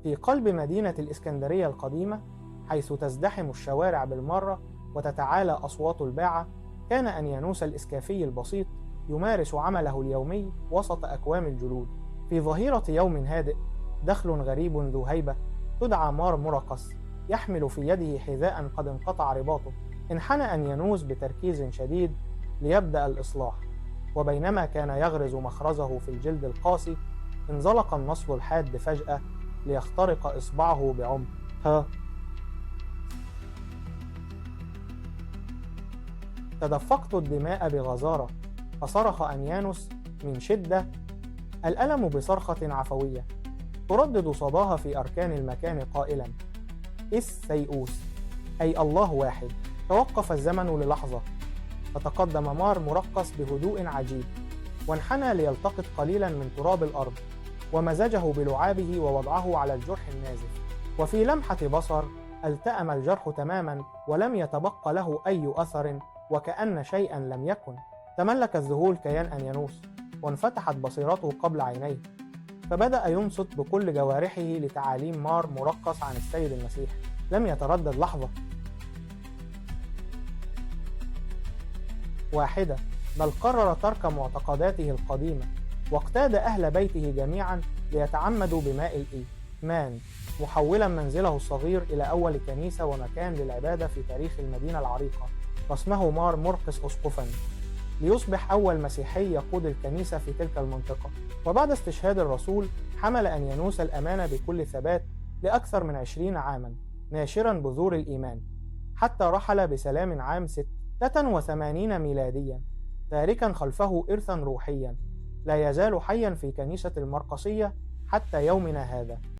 في قلب مدينة الإسكندرية القديمة، حيث تزدحم الشوارع بالمرة وتتعالى أصوات الباعة، كان أنيانوس الإسكافي البسيط يمارس عمله اليومي وسط أكوام الجلود. في ظهيرة يوم هادئ، دخل غريب ذو هيبة تدعى مار مرقس يحمل في يده حذاء قد انقطع رباطه. انحنى أنيانوس بتركيز شديد ليبدأ الإصلاح، وبينما كان يغرز مخرزه في الجلد القاسي، انزلق النصل الحاد فجأة ليخترق إصبعه بعمق. تدفقت الدماء بغزارة، فصرخ أنيانوس من شدة، الألم بصرخة عفوية تردد صداها في أركان المكان قائلا: إس سيئوس، أي الله واحد. توقف الزمن للحظة، فتقدم مار مرقس بهدوء عجيب، وانحنى ليلتقط قليلا من تراب الأرض ومزجه بلعابه ووضعه على الجرح النازف. وفي لمحة بصر التأم الجرح تماما ولم يتبق له أي أثر، وكأن شيئا لم يكن. تملك الذهول كيان أنيانوس، وانفتحت بصيرته قبل عينيه، فبدأ ينصت بكل جوارحه لتعاليم مار مرقس عن السيد المسيح. لم يتردد لحظة واحدة، بل قرر ترك معتقداته القديمة، واقتاد أهل بيته جميعا ليتعمدوا بماء الإيمان، محولا منزله الصغير إلى أول كنيسة ومكان للعبادة في تاريخ المدينة العريقة، واسمه مار مرقس أسقفا، ليصبح أول مسيحي يقود الكنيسة في تلك المنطقة. وبعد استشهاد الرسول، حمل أنيانوس الأمانة بكل ثبات لأكثر من 20 عاما، ناشرا بذور الإيمان، حتى رحل بسلام عام 86 ميلاديا، تاركا خلفه إرثا روحيا لا يزال حيا في كنيسة المرقسية حتى يومنا هذا.